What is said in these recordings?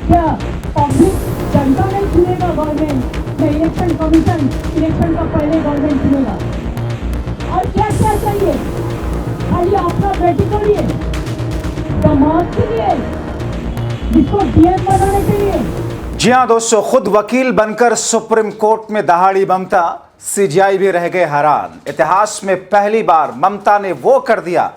क्या पब्लिक जनता नहीं चुनेगा गवर्नमेंट या इलेक्शन कमीशन इलेक्शन का पहले गवर्नमेंट चुनेगा? और क्या क्या चाहिए? खाली अपना बेटी को लिए, समाज के लिए, जिसको डीएम बनाने के लिए? जी हाँ दोस्तों, खुद वकील बनकर सुप्रीम कोर्ट में दहाड़ी ममता, सीजीआई भी रह गए हैरान। इतिहास में पहली बार ममता ने वो कर दिया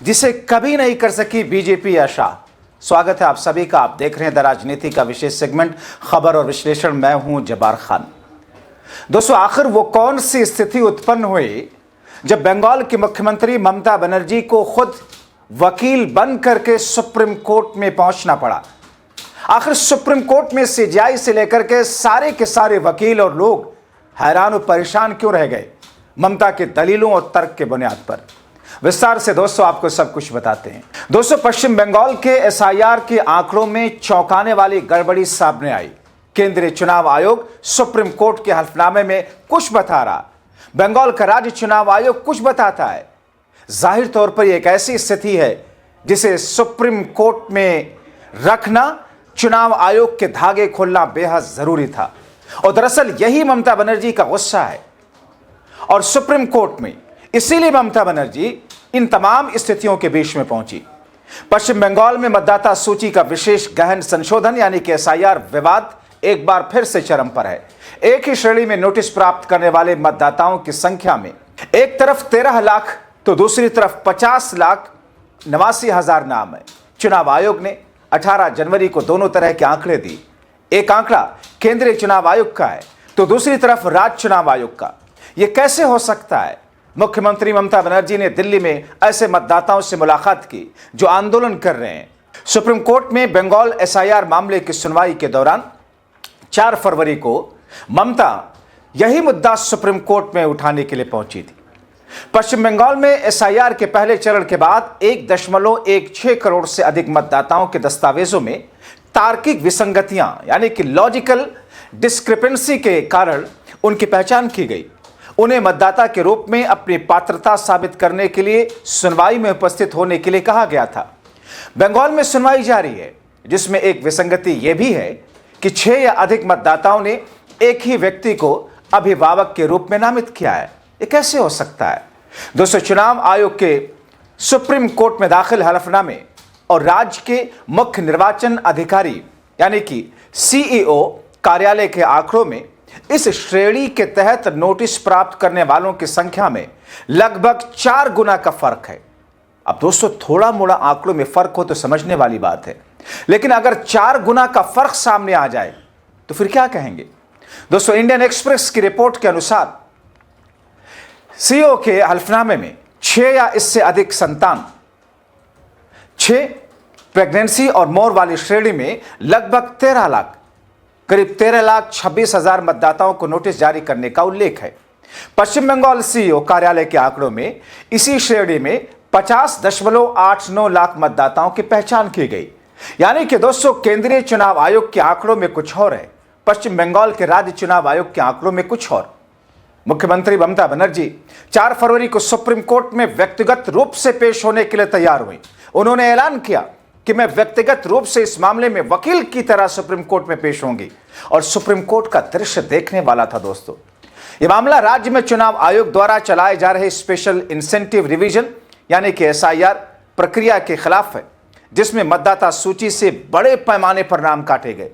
जिसे कभी नहीं कर सकी बीजेपी या शाह। स्वागत है आप सभी का। आप देख रहे हैं द राजनीति का विशेष सेगमेंट खबर और विश्लेषण। मैं हूं जब्बार खान। दोस्तों, आखिर वो कौन सी स्थिति उत्पन्न हुई जब बंगाल की मुख्यमंत्री ममता बनर्जी को खुद वकील बन करके सुप्रीम कोर्ट में पहुंचना पड़ा? आखिर सुप्रीम कोर्ट में सीजीआई से लेकर के सारे वकील और लोग हैरान और परेशान क्यों रह गए ममता के दलीलों और तर्क के बुनियाद पर? विस्तार से दोस्तों आपको सब कुछ बताते हैं। दोस्तों, पश्चिम बंगाल के एसआईआर के आंकड़ों में चौंकाने वाली गड़बड़ी सामने आई। केंद्रीय चुनाव आयोग सुप्रीम कोर्ट के हल्फनामे में कुछ बता रहा, बंगाल का राज्य चुनाव आयोग कुछ बताता है। जाहिर तौर पर यह एक ऐसी स्थिति है जिसे सुप्रीम कोर्ट में रखना, चुनाव आयोग के धागे खोलना बेहद जरूरी था। और दरअसल यही ममता बनर्जी का गुस्सा है और सुप्रीम कोर्ट में इसीलिए ममता बनर्जी इन तमाम स्थितियों के बीच में पहुंची। पश्चिम बंगाल में मतदाता सूची का विशेष गहन संशोधन यानी कि एसआईआर विवाद एक बार फिर से चरम पर है। एक ही श्रेणी में नोटिस प्राप्त करने वाले मतदाताओं की संख्या में एक तरफ 13 लाख तो दूसरी तरफ 50,89,000 नाम है। चुनाव आयोग ने 18 जनवरी को दोनों तरह के आंकड़े दी। एक आंकड़ा केंद्रीय चुनाव आयोग का है तो दूसरी तरफ राज्य चुनाव आयोग का। यह कैसे हो सकता है? मुख्यमंत्री ममता बनर्जी ने दिल्ली में ऐसे मतदाताओं से मुलाकात की जो आंदोलन कर रहे हैं। सुप्रीम कोर्ट में बंगाल एसआईआर मामले की सुनवाई के दौरान 4 फरवरी को ममता यही मुद्दा सुप्रीम कोर्ट में उठाने के लिए पहुंची थी। पश्चिम बंगाल में एसआईआर के पहले चरण के बाद 1.16 करोड़ से अधिक मतदाताओं के दस्तावेजों में तार्किक विसंगतियां यानी कि लॉजिकल डिस्क्रिपेंसी के कारण उनकी पहचान की गई। उन्हें मतदाता के रूप में अपनी पात्रता साबित करने के लिए सुनवाई में उपस्थित होने के लिए कहा गया था। बंगाल में सुनवाई जारी है जिसमें एक विसंगति यह भी है कि 6 या अधिक मतदाताओं ने एक ही व्यक्ति को अभिभावक के रूप में नामित किया है। यह कैसे हो सकता है? दोस्तों, चुनाव आयोग के सुप्रीम कोर्ट में दाखिल हलफनामे और राज्य के मुख्य निर्वाचन अधिकारी यानी कि सीईओ कार्यालय के आंकड़ों में इस श्रेणी के तहत नोटिस प्राप्त करने वालों की संख्या में लगभग 4 गुना का फर्क है। अब दोस्तों, थोड़ा मोड़ा आंकड़ों में फर्क हो तो समझने वाली बात है, लेकिन अगर 4 गुना का फर्क सामने आ जाए तो फिर क्या कहेंगे? दोस्तों, इंडियन एक्सप्रेस की रिपोर्ट के अनुसार सीईओ के हल्फनामे में 6 या इससे अधिक संतान, 6 प्रेगनेंसी और मोर वाली श्रेणी में लगभग 13 लाख, करीब 13,26,000 मतदाताओं को नोटिस जारी करने का उल्लेख है। पश्चिम बंगाल सीईओ कार्यालय के आंकड़ों में इसी श्रेणी में 50.89 लाख मतदाताओं की पहचान की गई। यानी कि दोस्तों, केंद्रीय चुनाव आयोग के आंकड़ों में कुछ और है, पश्चिम बंगाल के राज्य चुनाव आयोग के आंकड़ों में कुछ और। मुख्यमंत्री ममता बनर्जी 4 फरवरी को सुप्रीम कोर्ट में व्यक्तिगत रूप से पेश होने के लिए तैयार हुई। उन्होंने ऐलान किया कि मैं व्यक्तिगत रूप से इस मामले में वकील की तरह सुप्रीम कोर्ट में पेश होंगी। और सुप्रीम कोर्ट का दृश्य देखने वाला था दोस्तों। यह मामला राज्य में चुनाव आयोग द्वारा चलाए जा रहे स्पेशल इंसेंटिव रिवीजन यानी कि एसआईआर प्रक्रिया के खिलाफ है, जिसमें मतदाता सूची से बड़े पैमाने पर नाम काटे गए।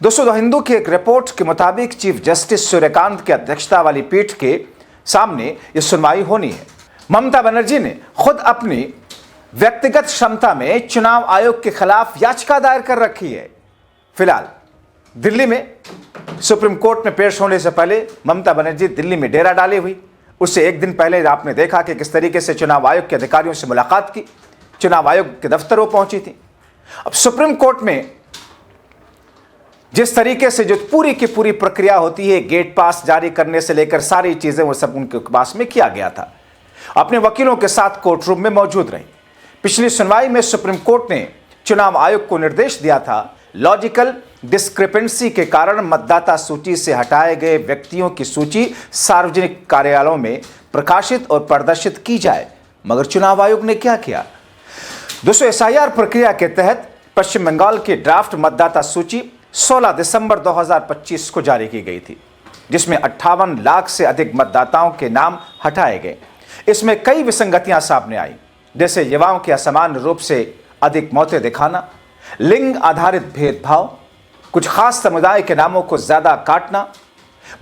दोस्तों, द हिंदू की एक रिपोर्ट के मुताबिक चीफ जस्टिस सूर्यकांत की अध्यक्षता वाली पीठ के सामने यह सुनवाई होनी है। ममता बनर्जी ने खुद अपनी व्यक्तिगत क्षमता में चुनाव आयोग के खिलाफ याचिका दायर कर रखी है। फिलहाल दिल्ली में सुप्रीम कोर्ट में पेश होने से पहले ममता बनर्जी दिल्ली में डेरा डाली हुई। उससे एक दिन पहले आपने देखा कि किस तरीके से चुनाव आयोग के अधिकारियों से मुलाकात की, चुनाव आयोग के दफ्तर वो पहुंची थी। अब सुप्रीम कोर्ट में जिस तरीके से जो पूरी की पूरी प्रक्रिया होती है, गेट पास जारी करने से लेकर सारी चीजें, वो सब उनके पास में किया गया था। अपने वकीलों के साथ कोर्ट रूम में मौजूद रही। पिछली सुनवाई में सुप्रीम कोर्ट ने चुनाव आयोग को निर्देश दिया था लॉजिकल डिस्क्रिपेंसी के कारण मतदाता सूची से हटाए गए व्यक्तियों की सूची सार्वजनिक कार्यालयों में प्रकाशित और प्रदर्शित की जाए। मगर चुनाव आयोग ने क्या किया? दोस्तों, एसआईआर प्रक्रिया के तहत पश्चिम बंगाल की ड्राफ्ट मतदाता सूची 16 दिसंबर 2025 को जारी की गई थी, जिसमें 58 लाख से अधिक मतदाताओं के नाम हटाए गए। इसमें कई विसंगतियां सामने आई, जैसे युवाओं के असमान रूप से अधिक मौतें दिखाना, लिंग आधारित भेदभाव, कुछ खास समुदाय के नामों को ज्यादा काटना।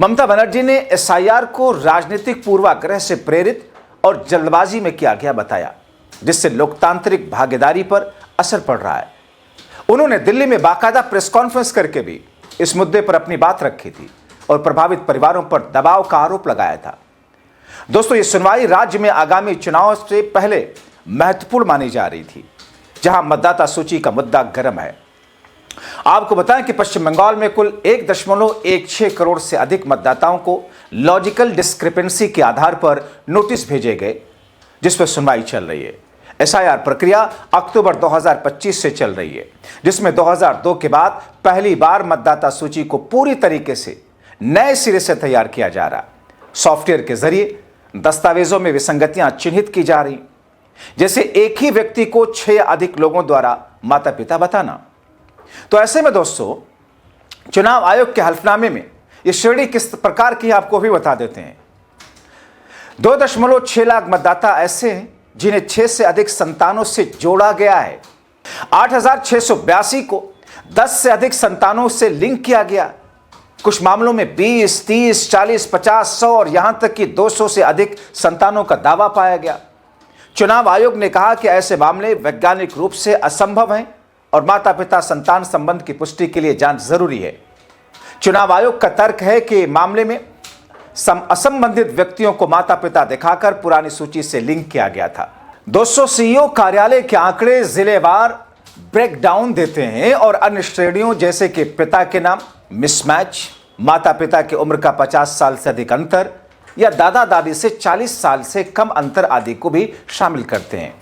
ममता बनर्जी ने एसआईआर को राजनीतिक पूर्वाग्रह से प्रेरित और जल्दबाजी में किया गया बताया, जिससे लोकतांत्रिक भागीदारी पर असर पड़ रहा है। उन्होंने दिल्ली में बाकायदा प्रेस कॉन्फ्रेंस करके भी इस मुद्दे पर अपनी बात रखी थी और प्रभावित परिवारों पर दबाव का आरोप लगाया था। दोस्तों, ये सुनवाई राज्य में आगामी चुनाव से पहले महत्वपूर्ण मानी जा रही थी, जहां मतदाता सूची का मुद्दा गर्म है। आपको बताएं कि पश्चिम बंगाल में कुल 1.16 करोड़ से अधिक मतदाताओं को लॉजिकल डिस्क्रिपेंसी के आधार पर नोटिस भेजे गए, जिस पर सुनवाई चल रही है। एसआईआर प्रक्रिया अक्टूबर 2025 से चल रही है, जिसमें 2002 के बाद पहली बार मतदाता सूची को पूरी तरीके से नए सिरे से तैयार किया जा रहा। सॉफ्टवेयर के जरिए दस्तावेजों में विसंगतियां चिन्हित की जा रही, जैसे एक ही व्यक्ति को 6 या अधिक लोगों द्वारा माता पिता बताना। तो ऐसे में दोस्तों, चुनाव आयोग के हल्फनामे में यह श्रेणी किस प्रकार की आपको भी बता देते हैं। 2.6 लाख मतदाता ऐसे हैं जिन्हें 6 से अधिक संतानों से जोड़ा गया है। 8,682 को 10 से अधिक संतानों से लिंक किया गया। कुछ मामलों में 20, 30, 40, 50, 100 और यहां तक कि 200 से अधिक संतानों का दावा पाया गया। चुनाव आयोग ने कहा कि ऐसे मामले वैज्ञानिक रूप से असंभव हैं और माता पिता संतान संबंध की पुष्टि के लिए जांच जरूरी है। चुनाव आयोग का तर्क है कि मामले में असंबंधित व्यक्तियों को माता पिता दिखाकर पुरानी सूची से लिंक किया गया था। 200 सीईओ कार्यालय के आंकड़े जिलेवार ब्रेकडाउन देते हैं और अन्य श्रेणियों जैसे कि पिता के नाम, मिसमैच, माता पिता की उम्र का 50 साल से अधिक अंतर या दादा दादी से 40 साल से कम अंतर आदि को भी शामिल करते हैं।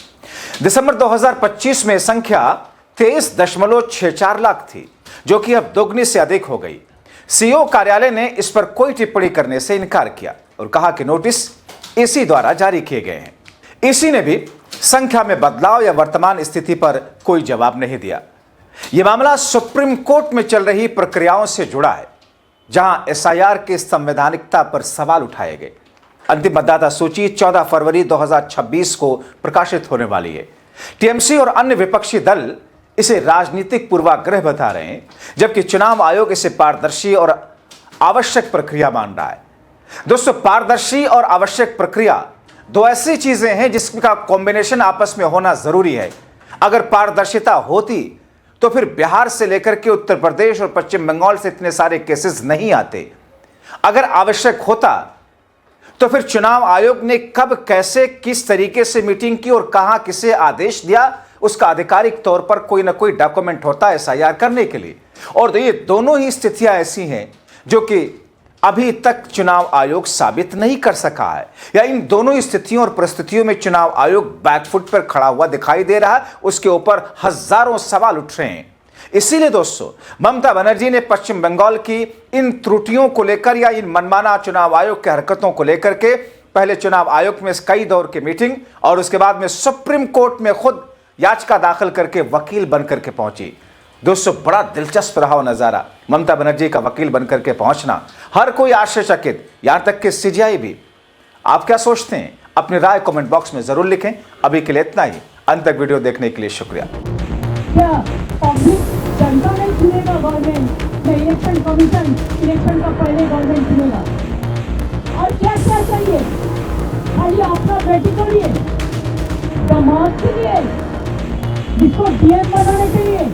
दिसंबर 2025 में संख्या 23.64 लाख थी, जो कि अब दोगुनी से अधिक हो गई। सीईओ कार्यालय ने इस पर कोई टिप्पणी करने से इनकार किया और कहा कि नोटिस ईसी द्वारा जारी किए गए हैं। ईसी ने भी संख्या में बदलाव या वर्तमान स्थिति पर कोई जवाब नहीं दिया। यह मामला सुप्रीम कोर्ट में चल रही प्रक्रियाओं से जुड़ा है, जहां एसआईआर की संवैधानिकता पर सवाल उठाए गए। अंतिम मतदाता सूची 14 फरवरी 2026 को प्रकाशित होने वाली है। टीएमसी और अन्य विपक्षी दल इसे राजनीतिक पूर्वाग्रह बता रहे हैं, जबकि चुनाव आयोग इसे पारदर्शी और आवश्यक प्रक्रिया मान रहा है। दोस्तों, पारदर्शी और आवश्यक प्रक्रिया दो ऐसी चीजें हैं जिसका कॉम्बिनेशन आपस में होना जरूरी है। अगर पारदर्शिता होती तो फिर बिहार से लेकर के उत्तर प्रदेश और पश्चिम बंगाल से इतने सारे केसेस नहीं आते। अगर आवश्यक होता तो फिर चुनाव आयोग ने कब, कैसे, किस तरीके से मीटिंग की और कहां किसे आदेश दिया, उसका आधिकारिक तौर पर कोई ना कोई डॉक्यूमेंट होता है एसआईआर करने के लिए। और ये दोनों ही स्थितियां ऐसी हैं जो कि अभी तक चुनाव आयोग साबित नहीं कर सका है, या इन दोनों ही स्थितियों और परिस्थितियों में चुनाव आयोग बैकफुट पर खड़ा हुआ दिखाई दे रहा है। उसके ऊपर हजारों सवाल उठ रहे हैं। इसीलिए दोस्तों, ममता बनर्जी ने पश्चिम बंगाल की इन त्रुटियों को लेकर या इन मनमाना चुनाव आयोग की हरकतों को लेकर के पहले चुनाव आयोग में कई दौर की मीटिंग और उसके बाद में सुप्रीम कोर्ट में खुद याचिका दाखिल करके वकील बनकर के पहुंची। दोस्तों, बड़ा दिलचस्प रहा नजारा, ममता बनर्जी का वकील बनकर के पहुंचना। हर कोई आश्चर्यचकित, यहां तक कि सीजीआई भी। आप क्या सोचते हैं? अपनी राय कमेंट बॉक्स में जरूर लिखें। अभी के लिए इतना ही। अंत तक वीडियो देखने के लिए शुक्रिया। क्या पब्लिक जनता नहीं चुनेगा गवर्नमेंट? इलेक्शन कमीशन इलेक्शन का पहले गवर्नमेंट चुनेगा। और क्या क्या चाहिए? खाली अपना बेटी को लिए, समाज के लिए, जिसको डीएम बनाने के लिए